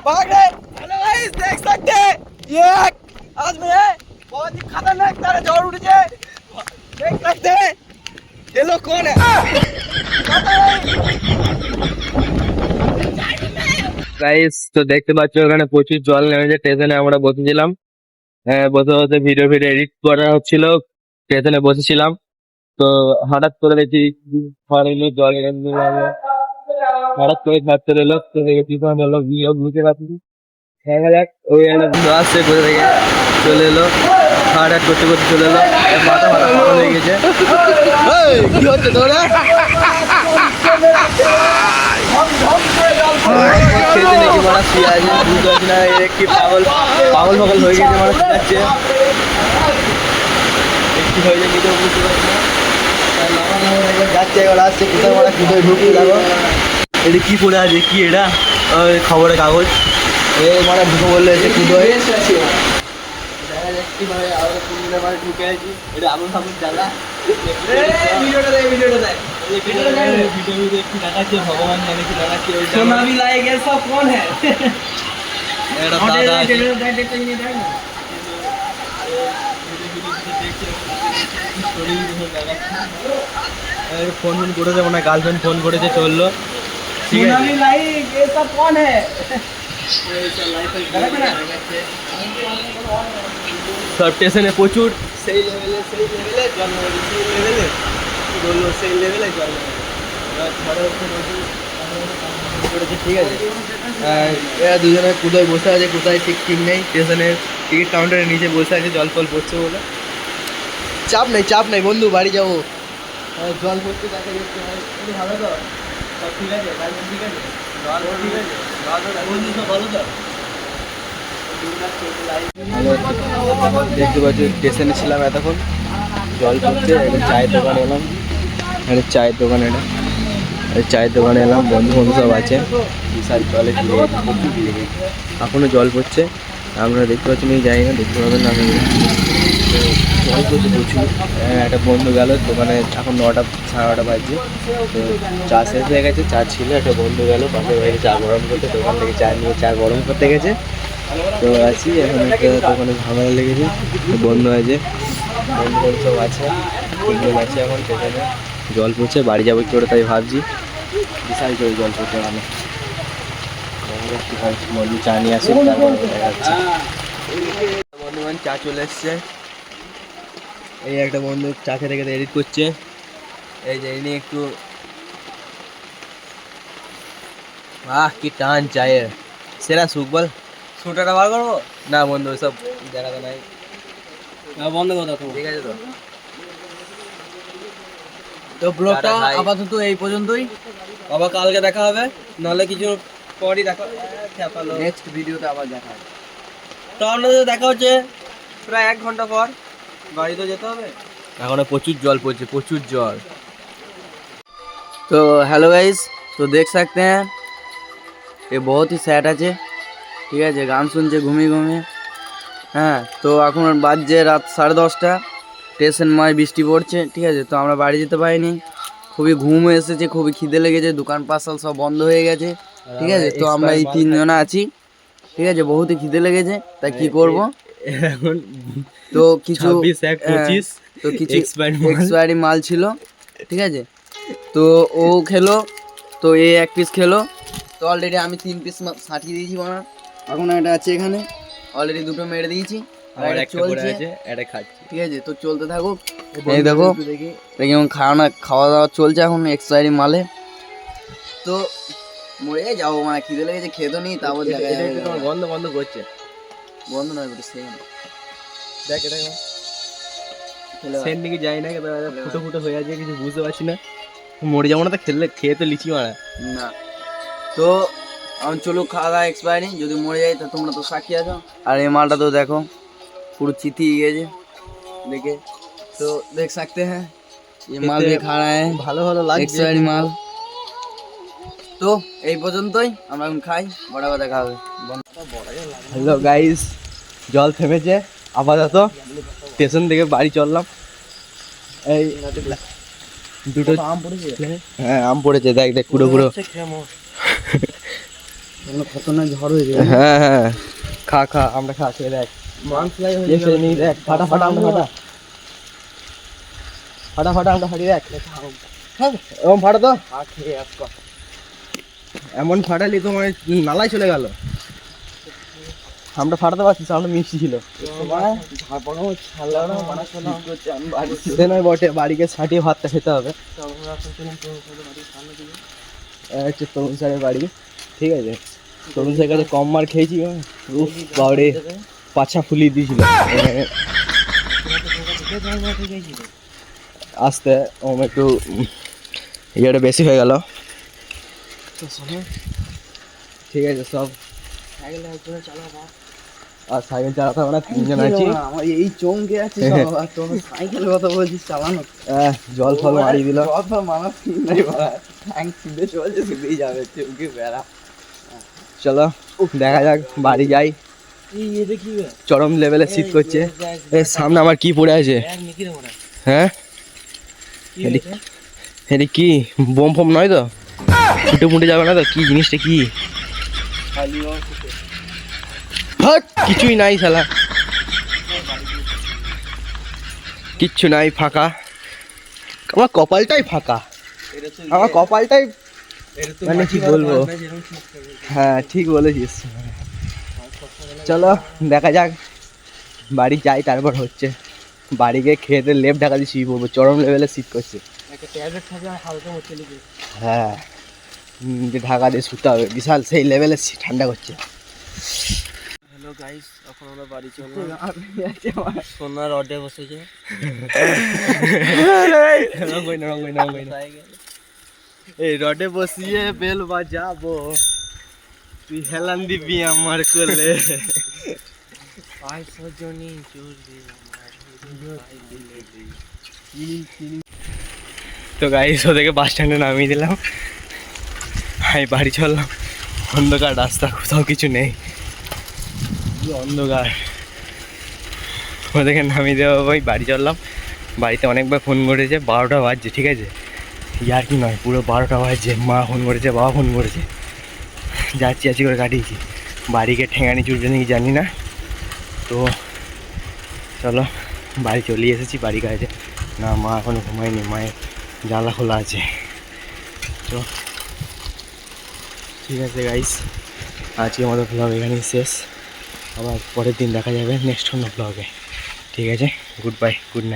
भाग रहे। Hello guys, देख सकते हैं ये आदमी है, बहुत ही खतरनाक तरह जोर उठ जाए। देख सकते हैं ये लोग कौन है। গাইস তো দেখতে পাচ্ছ ওখানে প্রচুর জল নেমেছে স্টেশনে। আমরা বসেছিলাম, বসে বসে ভিডিও এডিট করা হচ্ছিল, স্টেশনে বসেছিলাম। তো হঠাৎ করে দেখি ঝড় এলো, জল এলো, হঠাৎ করে ছাড়তে এলো, তো দেখে টিফান হলো, গিয়ে বুঝতে পারছি দেখা যাক। ওই একটা বন্ধু আসছে কোথা থেকে চলে এলো, হঠাৎ করতে করতে চলে এলো, মাথা মাথা পাগল হয়ে গেছে। কি হচ্ছে তোরা? খেতে নাকি মারা শুয়ে আছে, বুঝতে পারছি না এর কি পাগল পাগল পাগল হয়ে গেছে, মারা শুয়ে কি হয়েছে নিজেও বুঝতে পারছি না। যাচ্ছে এবার আসছে কোথাও মারা কোথায় ঢুকি যাবো। এটা কি পড়ে আছে, কি এটা? ওই খবরের কাগজ এ মারা ঢুকে বললে এসে কুদো হয়ে দেখা যাচ্ছে মানে আমরা তিনজনে মানে ঢুকে আছি। এটা আগুন ফাগুন জ্বালা ভিডিওটা দেখ, ভিডিওটা দেখ। ভিডিও একটু দেখাচ্ছে, ভগবান জানে কি দেখাচ্ছে। सोना भी लाएगा, सब कौन है? এটা দাদা আছে। ফোন ফোন করেছে, মনে হয় গার্লফ্রেন্ড ফোন করেছে, চললো। ঠিক सोना আছে, भी लाई, ये सब कौन है? সব স্টেশনে প্রচুর সেই লেভেলে জল নেবে, সেই লেভেলে বললো, সেই লেভেলে জল নেবে। করেছে। ঠিক আছে, এরা দুজনে কোথায় বসে আছে, কোথায় ঠিক ঠিক নেই। স্টেশনের টিকিট কাউন্টারের নিচে বসে আছে, জল ফল পড়ছে বলে। চাপ নেই বন্ধু, বাড়ি যাবো। জল পড়তে দেখা যাচ্ছে, ভালো তো সব ঠিক আছে, গার্লফ্রেন্ড ঠিক আছে, জল ঠিক আছে, বন্ধু সব ভালো তো। দেখতে পাচ্ছি স্টেশনে ছিলাম এতক্ষণ, জল পড়ছে। একটা চায়ের দোকানে এলাম, একটা চায়ের দোকানে চায়ের দোকানে এলাম, বন্ধু বন্ধু সব আছে। বিশাল জলে ভিড়ে গেছে, প্রচুর ভিড়ে গেছে, এখনও জল পড়ছে। আমরা দেখতে পাচ্ছি না, যাই না, দেখতে পাবেন না। আমি জল পড়ছে প্রচুর। একটা বন্ধু গেল দোকানে, এখন 9টা 9:30 বাজছে। তো চা শেষ হয়ে গেছে, চা ছিল, একটা বন্ধু গেল পাশের বাড়িতে চা গরম করতে, দোকান থেকে চা নিয়ে চা গরম করতে গেছে। তো আছি এখন, একটা দোকানে ঝামেলা লেগেছে, বন্ধু আছে, বন্ধু বন্ধু সব আছে, তিনজন আছে। এখন সেখানে জল পড়ছে, বাড়ি যাবো কি করে তাই ভাবছি। বিশাল করে জল পড়ছে মানে। বন্ধু চা নিয়ে আসে, তারপর দেখা যাচ্ছে। বন্ধুবান চা চলে এসছে। এই একটা বন্ধু চা খেতে খেতে এডিট করছে। এই যে ইনি একটু কি টান চায়ের, সেরা সুখ বল। ছোটাটা বার করবো না বন্ধু, সব দেখাতে নাই, বন্ধ কথা তো। ঠিক আছে। তো তো ব্লগটা টাটা, bye. আপাতত এই পর্যন্তই, আবার কালকে দেখা হবে, নাহলে কিছু পরই দেখা নেক্সট ভিডিওতে আবার দেখা হবে। তো আপনাদের দেখা হচ্ছে প্রায় 1 ঘন্টা পর। বাড়ি তো যেতে হবে। এখনো প্রচুর জল পড়ছে, প্রচুর জল। तो हेलो गाइस, तो देख सकते हैं ये बहुत ही सैड আছে, ঠিক আছে, গান শুনছে ঘুমিয়ে ঘুমিয়ে। হ্যাঁ, তো এখন বাজছে রাত 10:30, স্টেশন মায় বৃষ্টি পড়ছে, ঠিক আছে। তো আমরা বাড়ি যেতে পারিনি, খুবই ঘুম এসেছে, খুবই খিদে লেগেছে, দোকান পাশাল সব বন্ধ হয়ে গেছে, ঠিক আছে। তো আমরা এই 3 জন আছি, ঠিক আছে, বহুতই খিদে লেগেছে, তা কি করব। এখন তো কিছু 26 তো কিছু expired এক্সপায়ারি মাল ছিল, ঠিক আছে। তো ও খেলো, তো এ 1 পিস খেলো। তো অলরেডি আমি 3 পিস সাটিয়ে দিয়েছি বানা, এখন একটা আছে এখানে, অলরেডি 2টো মেরে দিয়েছি, আর আমার একটা একটা পড়ে চলছে, আছে, এটা খাচ্ছি। ঠিক আছে। তো চলতে থাকুক, এই দেখো কেমন খাওয়া দাওয়া চলছে এখন এক্সপায়ারি মালে। তো মরে যাবো, মানে খিদে লেগেছে, খেতে নেই, তারপর দেখা এটা যাবে। একটু তোমার বন্ধ বন্ধ করছে, বন্ধ নয় বলে সেম দেখ এটা সেন দিকে যাই না, ফুটো ফুটো হয়ে আছে, কিছু বুঝতে পারছি না। মরে যাবো না তো, খেয়ে তো লিচি মারা না। তো এখন চলো খাওয়া দাওয়া এক্সপায়ারি, যদি মরে যায় তা তোমরা তো সাক্ষী আছো। আর এই মালটা তো দেখো পুরো চিতি গেছে দেখে, তো দেখ सकते हैं ये माल भी खा रहा है, ভালো ভালো লাগছে এক্সপায়ারি মাল। তো এই পর্যন্তই, আমরা এখন খাই, বড় কথা দেখা হবে। হ্যালো গাইস, জল থেমেছে আপাতত, স্টেশন থেকে বাড়ি চললাম। এই দুটো আম পড়েছে, হ্যাঁ আম পড়েছে, দেখ দেখ পুরো পুরো খতরনাক ঝড় হয়ে যাবে। হ্যাঁ হ্যাঁ, খা খা, আমরা খা, খেয়ে দেখ। দেখ, ফাটা ফাটা আমরা ফাটা ফাটা ফাটা আমরা ফাটি দেখ। এমন ফাটা তো, এমন ফাটালি তোমার নালাই চলে গেল। আমরা ফাটাতে পারছিস, আমরা মিষ্টি ছিল। সে নয় বটে, বাড়িকে ছাটিয়ে ভাতটা খেতে হবে। হচ্ছে তরুণ স্যারের বাড়ি, ঠিক আছে। তরুণ স্যারের কাছে কম মার খেয়েছি, বাড়ি পাছা ফুলিয়ে দিয়েছিল। আস্তে একটু ইয়েটা বেশি হয়ে গেল, ঠিক আছে সব। আর সাইকেল চালাতে হবে না, তিনজন আছি। আমার এই চমকে আছে সাইকেল কথা বলছিস চালানো। জল ফল মারিয়ে দিল। যাবে চমকে বেড়া। চলো দেখা যাক, বাড়ি যাই। চরম লেভেলে শীত করছে। এর সামনে আমার কি পড়ে আছে? হ্যাঁ, এটা কি বোম ফোম নয় তো? ফুটে ফুটে যাবে না তো? কি জিনিসটা কি? হাট, কিছুই নাই শালা, কিচ্ছু নাই, ফাঁকা। আমার কপালটাই ফাঁকা, আমার কপালটাই, মানে কি বলবো। হ্যাঁ ঠিক বলেছিস। চলো দেখা যাক, বাড়ি যাই, তারপর হচ্ছে বাড়ি গিয়ে খেতে লেপ ঢাকা দিয়ে শুয়ে পড়বো। চরম লেভেলে শীত করছে। হ্যাঁ, যে ঢাকা দিয়ে শুতে হবে, বিশাল সেই লেভেলে ঠান্ডা করছে। হ্যালো গাইস, এখন আমরা বাড়ি চললাম। সোনার অডে বসেছে। এই রডে বসিয়ে বেল বাজাবো, তুই হেলান দিবি আমার কোলে। তো গাইস, ওদেরকে বাস স্ট্যান্ডে নামিয়ে দিলাম। আমি বাড়ি চললাম। অন্ধকার রাস্তা, কোথাও কিছু নেই, অন্ধকার। ওদেরকে নামিয়ে দেওয়া, ওই বাড়ি চললাম। বাড়িতে অনেকবার ফোন করেছে, 12টা বাজছে, ঠিক আছে। ইয়ার কি নয়, পুরো 12টা বাজছে। মা ফোন করেছে, বাবা ফোন করেছে, যাচ্ছি আছি করে কাটিয়েছি। বাড়িকে ঠেঙানি চুলছে নাকি জানি না। তো চলো, বাড়ি চলে এসেছি। বাড়ি কাছে না, মা এখনো ঘুমায়নি, মায়ের জানলা খোলা আছে। তো ঠিক আছে গাইস, আজকে আমাদের ব্লগ এখানেই শেষ। আবার পরের দিন দেখা যাবে নেক্সট অন্য ব্লগে, ঠিক আছে। Good bye, good night.